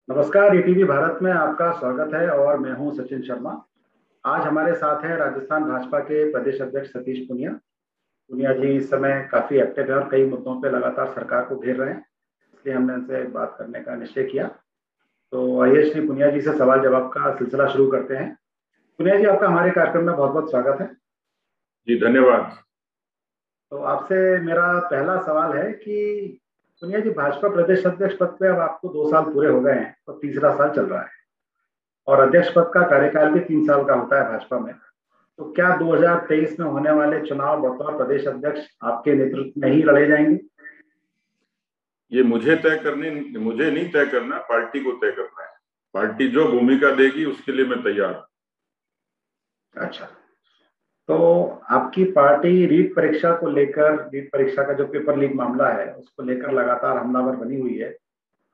नमस्कार, ईटीवी भारत में आपका स्वागत है और मैं हूं सचिन शर्मा। आज हमारे साथ हैं राजस्थान भाजपा के प्रदेश अध्यक्ष सतीश पूनिया। पूनिया जी इस समय काफी एक्टिव है और कई मुद्दों पे लगातार सरकार को घेर रहे हैं, इसलिए हमने उनसे बात करने का निश्चय किया। तो आइए श्री पूनिया जी से सवाल जवाब का सिलसिला शुरू करते हैं। पूनिया जी, आपका हमारे कार्यक्रम में बहुत बहुत स्वागत है। जी धन्यवाद। तो आपसे मेरा पहला सवाल है कि पूनिया जी, भाजपा प्रदेश अध्यक्ष पद पे अब आपको 2 साल पूरे हो गए हैं और तीसरा साल चल रहा है और अध्यक्ष पद का कार्यकाल भी 3 साल का होता है भाजपा में। तो क्या 2023 में होने वाले चुनाव बतौर प्रदेश अध्यक्ष आपके नेतृत्व में ही लड़े जाएंगे? ये मुझे नहीं तय करना, पार्टी को तय करना है। पार्टी जो भूमिका देगी उसके लिए मैं तैयार हूं। अच्छा, तो आपकी पार्टी रीट परीक्षा को लेकर, रीट परीक्षा का जो पेपर लीक मामला है उसको लेकर लगातार हमलावर बनी हुई है।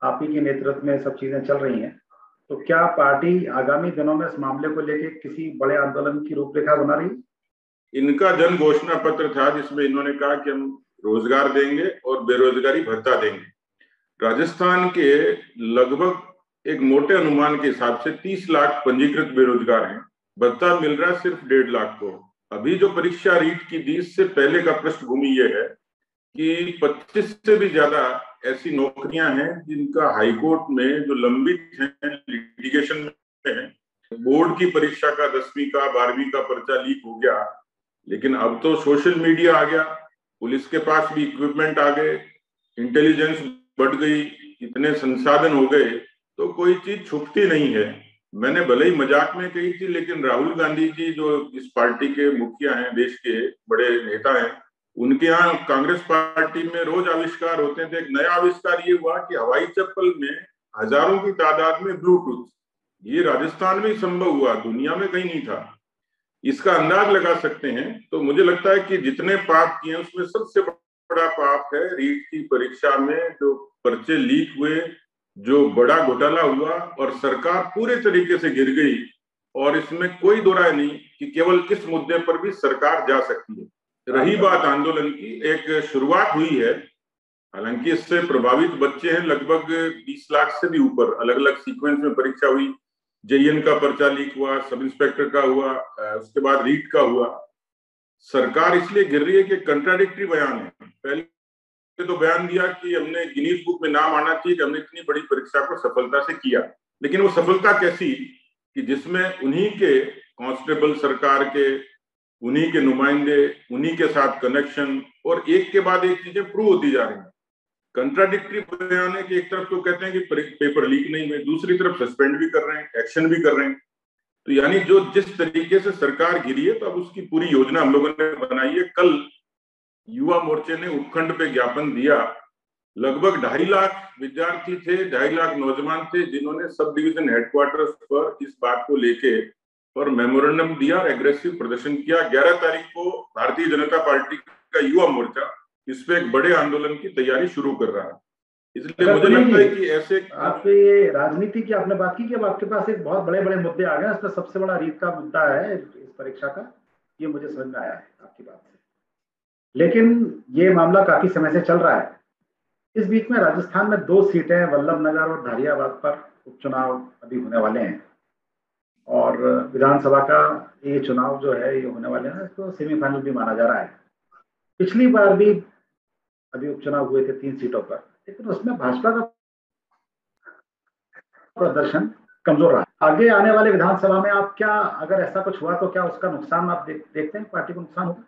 आप ही के नेतृत्व में सब चीजें चल रही हैं। तो क्या पार्टी आगामी दिनों में इस मामले को लेकर किसी बड़े आंदोलन की रूपरेखा बना रही है? इनका जन घोषणा पत्र था जिसमें इन्होंने कहा कि हम रोजगार देंगे और बेरोजगारी भत्ता देंगे। राजस्थान के लगभग एक मोटे अनुमान के हिसाब से 30 लाख पंजीकृत बेरोजगार हैं। भत्ता मिल रहा है सिर्फ 1.5 लाख को। अभी जो परीक्षा रीट की दी, इससे पहले का पृष्ठभूमि यह है कि 25 से भी ज्यादा ऐसी नौकरियां हैं जिनका हाईकोर्ट में जो लंबित हैं, लिटिगेशन में है। बोर्ड की परीक्षा का 10वीं का 12वीं का पर्चा लीक हो गया, लेकिन अब तो सोशल मीडिया आ गया, पुलिस के पास भी इक्विपमेंट आ गए, इंटेलिजेंस बढ़ गई, इतने संसाधन हो गए, तो कोई चीज छुपती नहीं है। मैंने भले ही मजाक में कही थी, लेकिन राहुल गांधी जी जो इस पार्टी के मुखिया हैं, देश के बड़े नेता हैं, उनके यहाँ कांग्रेस पार्टी में रोज आविष्कार होते थे। एक नया आविष्कार ये हुआ कि हवाई चप्पल में हजारों की तादाद में ब्लूटूथ। ये राजस्थान में संभव हुआ, दुनिया में कहीं नहीं था। इसका अंदाज लगा सकते हैं। तो मुझे लगता है कि जितने पाप किए उसमें सबसे बड़ा पाप है रीट की परीक्षा में जो पर्चे लीक हुए, जो बड़ा घोटाला हुआ और सरकार पूरे तरीके से गिर गई। और इसमें कोई दो राय नहीं कि केवल इस मुद्दे पर भी सरकार जा सकती है। रही बात आंदोलन की, एक शुरुआत हुई है। हालांकि इससे प्रभावित बच्चे हैं लगभग 20 लाख से भी ऊपर। अलग अलग सीक्वेंस में परीक्षा हुई। जेईएन का पर्चा लीक हुआ, सब इंस्पेक्टर का हुआ, उसके बाद रीट का हुआ। सरकार इसलिए गिर रही है कि कंट्राडिक्टरी बयान है। पहले तो बयान दिया कि हमने गिनीज बुक में नाम आना चाहिए कि हमने इतनी बड़ी परीक्षा को सफलता से किया, लेकिन वो सफलता कैसी कि जिसमें उन्हीं के कांस्टेबल सरकार के, उन्हीं के नुमाइंदे, उन्हीं के साथ कनेक्शन, और एक के बाद एक चीजें प्रूव होती जा रही हैं। कंट्राडिक्टरी बयान है कि एक तरफ तो कहते हैं कि पेपर लीक नहीं हुए, दूसरी तरफ सस्पेंड भी कर रहे हैं, एक्शन भी कर रहे हैं। तो यानी जो जिस तरीके से सरकार गिरी है, तो अब उसकी पूरी योजना हम लोगों ने बनाई है। कल युवा मोर्चे ने उपखंड पे ज्ञापन दिया। लगभग 2.5 लाख विद्यार्थी थे, 2.5 लाख नौजवान थे, जिन्होंने सब डिवीजन हेडक्वार्टर्स पर इस बात को लेके और मेमोरेंडम दिया और एग्रेसिव प्रदर्शन किया। 11 तारीख को भारतीय जनता पार्टी का युवा मोर्चा इस पे एक बड़े आंदोलन की तैयारी शुरू कर रहा है। इसलिए मुझे लगता है कि ऐसे आपके ये राजनीति की आपने बात की कि अब आपके पास एक बहुत बड़े बड़े मुद्दे आ गए। इसमें सबसे बड़ा रीट का मुद्दा है इस परीक्षा का, ये मुझे समझ में आया है आपकी बात से। लेकिन ये मामला काफी समय से चल रहा है। इस बीच में राजस्थान में 2 सीटें वल्लभनगर और धारियाबाद पर उपचुनाव अभी होने वाले हैं और विधानसभा का ये चुनाव जो है ये होने वाले हैं, इसको सेमीफाइनल भी माना जा रहा है। पिछली बार भी अभी उपचुनाव हुए थे 3 सीटों पर, लेकिन उसमें भाजपा का प्रदर्शन कमजोर रहा। आगे आने वाले विधानसभा में आप क्या, अगर ऐसा कुछ हुआ तो क्या उसका नुकसान आप देखते हैं, पार्टी को नुकसान होगा?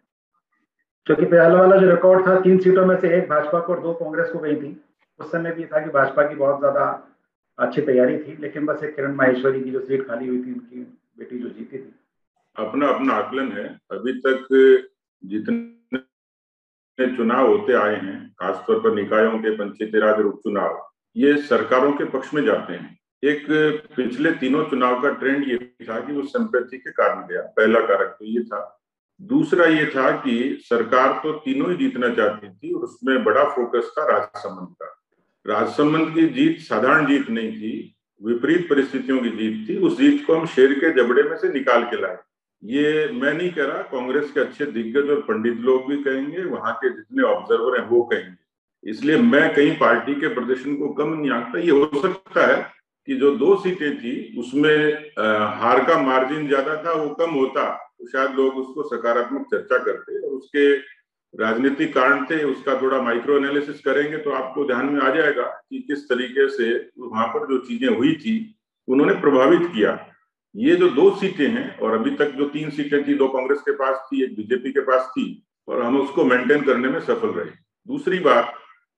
क्योंकि पहले वाला जो रिकॉर्ड था 3 सीटों में से 1 भाजपा को और 2 कांग्रेस को गई थी। उस समय भी था कि भाजपा की बहुत ज्यादा अच्छी तैयारी थी, लेकिन बस एक किरण माहेश्वरी की जो सीट खाली हुई थी, उनकी बेटी जो जीती थी। अपना अपना आकलन है। अभी तक जितने चुनाव होते आए हैं, खासतौर पर निकायों के, पंचायती राज और उपचुनाव, ये सरकारों के पक्ष में जाते हैं। एक पिछले तीनों चुनाव का ट्रेंड ये था कि वो संप्रति के कारण गया। पहला कारक तो ये था। दूसरा ये था कि सरकार तो तीनों ही जीतना चाहती थी और उसमें बड़ा फोकस था राजसमंद का। राजसमंद की जीत साधारण जीत नहीं थी, विपरीत परिस्थितियों की जीत थी। उस जीत को हम शेर के जबड़े में से निकाल के लाए। ये मैं नहीं कह रहा, कांग्रेस के अच्छे दिग्गज और पंडित लोग भी कहेंगे, वहां के जितने ऑब्जर्वर हैं वो कहेंगे। इसलिए मैं कहीं पार्टी के प्रदर्शन को कम नहीं आंकता। ये हो सकता है कि जो 2 सीटें थी उसमें हार का मार्जिन ज्यादा था, वो कम होता तो शायद लोग उसको सकारात्मक चर्चा करते, और उसके राजनीतिक कारण थे। उसका थोड़ा माइक्रो एनालिसिस करेंगे तो आपको ध्यान में आ जाएगा कि किस तरीके से वहां पर जो चीजें हुई थी उन्होंने प्रभावित किया। ये जो 2 सीटें हैं, और अभी तक जो 3 सीटें थी, 2 कांग्रेस के पास थी, 1 बीजेपी के पास थी, और हम उसको मेंटेन करने में सफल रहे। दूसरी बात,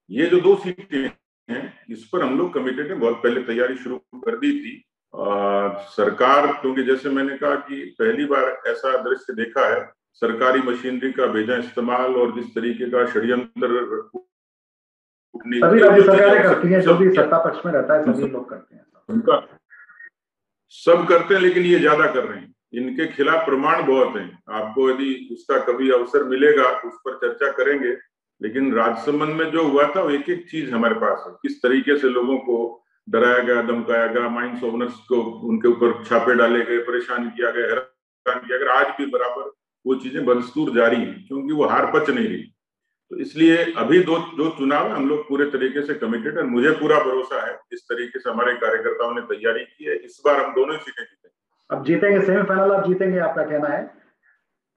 ये जो 2 सीटें हैं इस पर हम लोग कमिटेड हैं, बहुत पहले तैयारी शुरू कर दी थी। सरकार, क्योंकि जैसे मैंने कहा कि पहली बार ऐसा दृश्य देखा है, सरकारी मशीनरी का बेजा इस्तेमाल और जिस तरीके का षड्यंत्र सभी राज्य सरकारें करती हैं, जो भी सत्ता पक्ष में रहता है सभी लोग करते हैं, उनका सब करते हैं, लेकिन ये ज्यादा कर रहे हैं। इनके खिलाफ प्रमाण बहुत हैं। आपको यदि उसका कभी अवसर मिलेगा तो उस पर चर्चा करेंगे। लेकिन राजसमंद में जो हुआ था वो एक एक चीज हमारे पास है, किस तरीके से लोगों को डराया गया, धमकाया गया, माइंस ओनर्स को उनके ऊपर छापे डाले गए, परेशान किया गया, हैरान किया गया। आज भी बराबर वो चीजें बदस्तूर जारी है, क्योंकि वो हार पच नहीं रही। तो इसलिए अभी जो चुनाव है हम लोग पूरे तरीके से कमिटेड है। मुझे पूरा भरोसा है इस तरीके से हमारे कार्यकर्ताओं ने तैयारी की है, इस बार हम दोनों ही सीटें जीतेंगे। अब जीतेंगे, सेमीफाइनल आप जीतेंगे, आपका कहना है।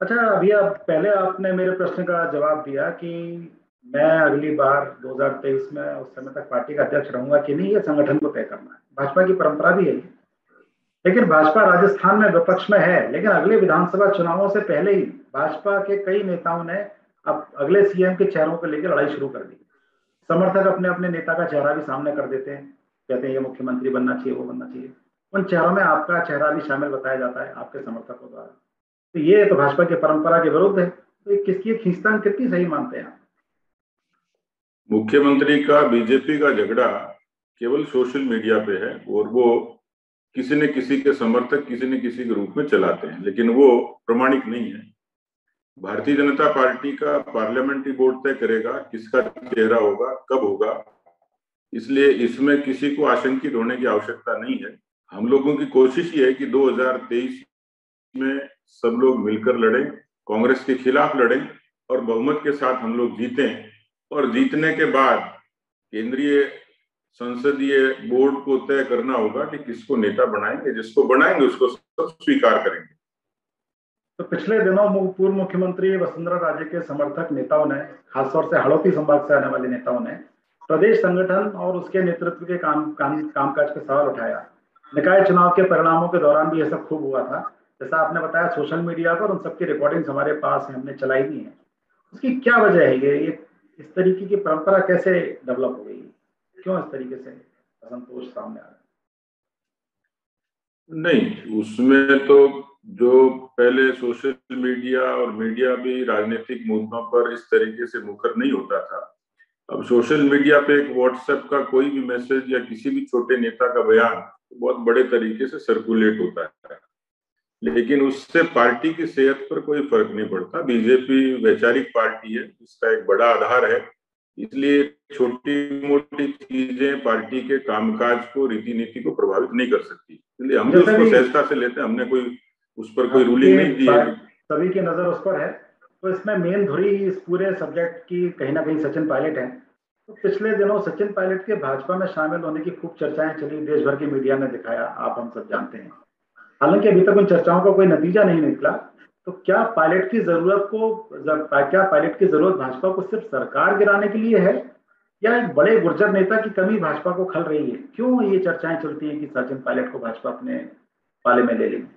अच्छा, अभी आप पहले आपने मेरे प्रश्न का जवाब दिया कि मैं अगली बार 2023 में उस समय तक पार्टी का अध्यक्ष रहूंगा कि नहीं, ये संगठन को तय करना है। भाजपा की परंपरा भी है, लेकिन भाजपा राजस्थान में विपक्ष में है, लेकिन अगले विधानसभा चुनावों से पहले ही भाजपा के कई नेताओं ने अब अगले सीएम के चेहरों को लेकर लड़ाई शुरू कर दी। समर्थक अपने अपने नेता का चेहरा भी सामने कर देते हैं, कहते हैं ये मुख्यमंत्री बनना चाहिए, वो बनना चाहिए। उन चेहरों में आपका चेहरा भी शामिल बताया जाता है आपके समर्थकों द्वारा। तो ये तो भाजपा की परंपरा के विरुद्ध है। तो किसकी खींचतान कितनी सही मानते हैं आप? मुख्यमंत्री का बीजेपी का झगड़ा केवल सोशल मीडिया पे है, और वो किसी न किसी के समर्थक किसी न किसी के रूप में चलाते हैं, लेकिन वो प्रमाणिक नहीं है। भारतीय जनता पार्टी का पार्लियामेंट्री बोर्ड तय करेगा किसका चेहरा होगा, कब होगा, इसलिए इसमें किसी को आशंकित होने की आवश्यकता नहीं है। हम लोगों की कोशिश ये है कि 2023 में सब लोग मिलकर लड़ें, कांग्रेस के खिलाफ लड़ें और बहुमत के साथ हम लोग जीतें। और जीतने के बाद केंद्रीय संसदीय बोर्ड को तय करना होगा कि किसको नेता बनाएंगे, जिसको बनाएंगे उसको सब स्वीकार करेंगे। तो पिछले दिनों पूर्व मुख्यमंत्री वसुंधरा राजे के समर्थक नेताओं ने, खासतौर से हड़ौती संभाग से आने वाले नेताओं ने, प्रदेश संगठन और उसके नेतृत्व के कामकाज पे सवाल उठाया। निकाय चुनाव के परिणामों के दौरान भी यह सब खूब हुआ था। जैसा आपने बताया, सोशल मीडिया पर उन सबकी रिकॉर्डिंग्स हमारे पास है, हमने चलाई भी है। उसकी क्या वजह है? ये इस तरीके की परंपरा कैसे डेवलप हो गई? क्यों इस तरीके से असंतोष सामने आ रहा है? नहीं, उसमें तो जो पहले सोशल मीडिया और मीडिया भी राजनीतिक मुद्दों पर इस तरीके से मुखर नहीं होता था। अब सोशल मीडिया पे एक व्हाट्सएप का कोई भी मैसेज या किसी भी छोटे नेता का बयान बहुत बड़े तरीके से सर्कुलेट होता है, लेकिन उससे पार्टी की सेहत पर कोई फर्क नहीं पड़ता। बीजेपी वैचारिक पार्टी है, इसका एक बड़ा आधार है, इसलिए छोटी मोटी चीजें पार्टी के कामकाज को, रीति नीति को प्रभावित नहीं कर सकती। इसलिए हम भी उसको सहजता से लेते हैं। हमने कोई उस पर कोई रूलिंग नहीं दी है। सभी की नजर उस पर है। तो इसमें मेन धुरी इस पूरे सब्जेक्ट की कहीं ना कहीं सचिन पायलट है। तो पिछले दिनों सचिन पायलट के भाजपा में शामिल होने की खूब चर्चाएं चली, देश भर की मीडिया ने दिखाया, आप हम सब जानते हैं। हालांकि अभी तक उन चर्चाओं का कोई नतीजा नहीं निकला। तो क्या पायलट की जरूरत भाजपा को सिर्फ सरकार गिराने के लिए है, या एक बड़े गुर्जर नेता की कमी भाजपा को खल रही है? क्यों ये चर्चाएं चलती हैं कि सचिन पायलट को भाजपा अपने पाले में ले लेंगे?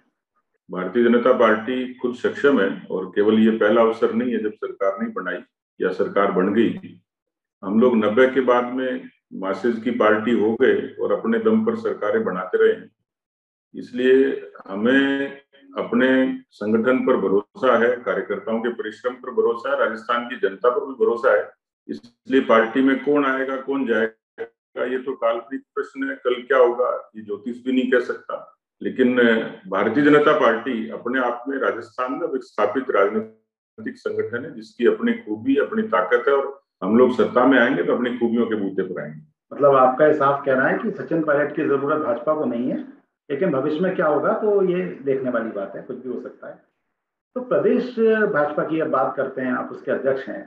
भारतीय जनता पार्टी खुद सक्षम है, और केवल ये पहला अवसर नहीं है जब सरकार नहीं बनाई या सरकार बन गई थी। हम लोग 90 के बाद में मासेज की पार्टी हो गए और अपने दम पर सरकारें बनाते रहे हैं। इसलिए हमें अपने संगठन पर भरोसा है, कार्यकर्ताओं के परिश्रम पर भरोसा है, राजस्थान की जनता पर भी भरोसा है। इसलिए पार्टी में कौन आएगा कौन जाएगा ये तो काल्पनिक प्रश्न है। कल क्या होगा ये ज्योतिष भी नहीं कह सकता। लेकिन भारतीय जनता पार्टी अपने आप में राजस्थान में एक स्थापित राजनीतिक संगठन है, जिसकी अपनी खूबी, अपनी ताकत है, और हम लोग सत्ता में आएंगे तो अपनी खूबियों के बूते पर आएंगे। मतलब आपका साफ कहना है कि सचिन पायलट की जरूरत भाजपा को नहीं है, लेकिन भविष्य में क्या होगा तो ये देखने वाली बात है, कुछ भी हो सकता है। तो प्रदेश भाजपा की अब बात करते हैं, आप उसके अध्यक्ष हैं।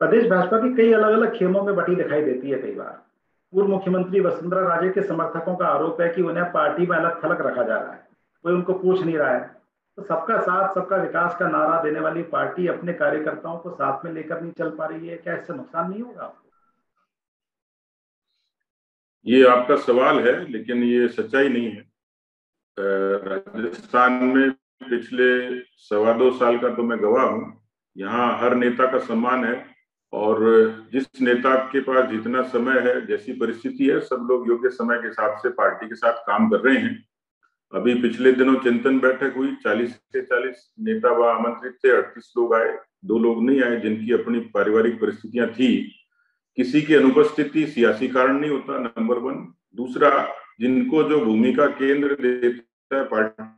प्रदेश भाजपा की कई अलग अलग खेमों में बटी दिखाई देती है कई बार। पूर्व मुख्यमंत्री वसुंधरा राजे के समर्थकों का आरोप है कि उन्हें पार्टी में अलग थलग रखा जा रहा है, कोई उनको पूछ नहीं रहा है। तो सबका साथ सबका विकास का नारा देने वाली पार्टी अपने कार्यकर्ताओं को साथ में लेकर नहीं चल पा रही है, क्या इससे नुकसान नहीं होगा आपको? ये आपका सवाल है, लेकिन ये सच्चाई नहीं है। राजस्थान में पिछले 2.25 साल का तो मैं गवाह हूँ। यहाँ हर नेता का सम्मान है, और जिस नेता के पास जितना समय है, जैसी परिस्थिति है, सब लोग योग्य समय के हिसाब से पार्टी के साथ काम कर रहे हैं। अभी पिछले दिनों चिंतन बैठक हुई, 40 से 40 नेता वहां आमंत्रित थे, 38 लोग आए, 2 लोग नहीं आए जिनकी अपनी पारिवारिक परिस्थितियां थी। किसी की अनुपस्थिति सियासी कारण नहीं होता, नंबर 1। दूसरा, जिनको जो भूमिका केंद्र देता है पार्टी,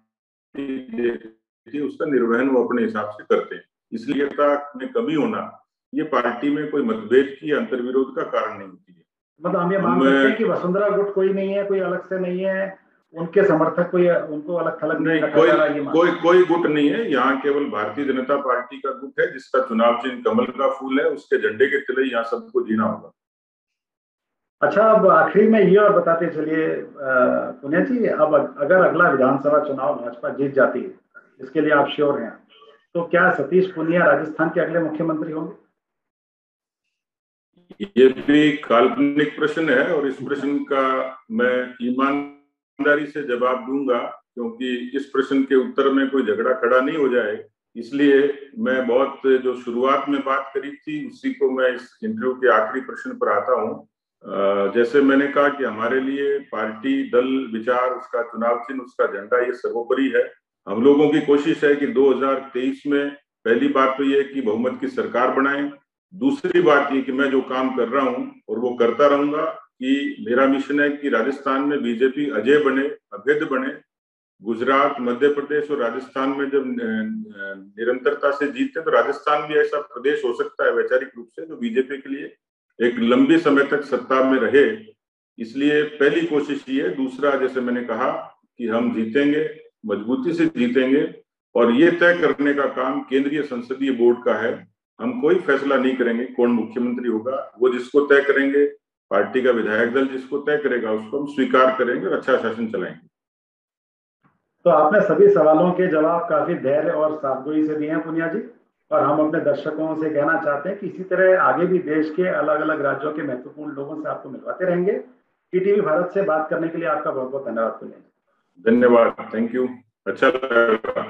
उसका निर्वहन वो अपने हिसाब से करते हैं। इसलिए में कमी होना ये पार्टी में कोई मतभेद की, अंतर्विरोध का कारण नहीं होती है। मतलब हम ये मान सकते हैं कि वसुंधरा गुट कोई नहीं है, कोई अलग से नहीं है, उनके समर्थक कोई उनको अलग थलग नहीं, कोई गुट नहीं है। यहाँ केवल भारतीय जनता पार्टी का गुट है, जिसका चुनाव चिन्ह कमल का फूल है, उसके झंडे के तले यहाँ सबको जीना होगा। अच्छा, अब आखिरी में ये और बताते चलिए पुनिया जी, अब अगर अगला विधानसभा चुनाव भाजपा जीत जाती है, इसके लिए आप श्योर हैं, तो क्या सतीश पुनिया राजस्थान के अगले मुख्यमंत्री होंगे? ये भी काल्पनिक प्रश्न है, और इस प्रश्न का मैं ईमानदारी से जवाब दूंगा, क्योंकि इस प्रश्न के उत्तर में कोई झगड़ा खड़ा नहीं हो जाए। इसलिए मैं बहुत जो शुरुआत में बात करी थी, उसी को मैं इस इंटरव्यू के आखिरी प्रश्न पर आता हूँ। जैसे मैंने कहा कि हमारे लिए पार्टी, दल, विचार, उसका चुनाव चिन्ह, उसका झंडा, ये सर्वोपरि है। हम लोगों की कोशिश है कि 2023 में पहली बात तो ये कि बहुमत की सरकार बनाएं। दूसरी बात ये कि मैं जो काम कर रहा हूं और वो करता रहूंगा, कि मेरा मिशन है कि राजस्थान में बीजेपी अजय बने, अभेद्य बने। गुजरात, मध्य प्रदेश और राजस्थान में जब निरंतरता से जीतते, तो राजस्थान भी ऐसा प्रदेश हो सकता है वैचारिक रूप से, जो बीजेपी के लिए एक लंबी समय तक सत्ता में रहे। इसलिए पहली कोशिश ये है। दूसरा, जैसे मैंने कहा कि हम जीतेंगे, मजबूती से जीतेंगे, और ये तय करने का काम केंद्रीय संसदीय बोर्ड का है। हम कोई फैसला नहीं करेंगे कौन मुख्यमंत्री होगा, वो जिसको तय करेंगे, पार्टी का विधायक दल जिसको तय करेगा, उसको हम स्वीकार करेंगे और अच्छा शासन चलाएंगे। तो आपने सभी सवालों के जवाब काफी धैर्य और साफगोई से दिए हैं पुनिया जी, और हम अपने दर्शकों से कहना चाहते हैं कि इसी तरह आगे भी देश के अलग अलग राज्यों के महत्वपूर्ण लोगों से आपको मिलवाते रहेंगे। ईटीवी भारत से बात करने के लिए आपका बहुत बहुत धन्यवाद पुनिया जी। धन्यवाद, थैंक यू, अच्छा लगा।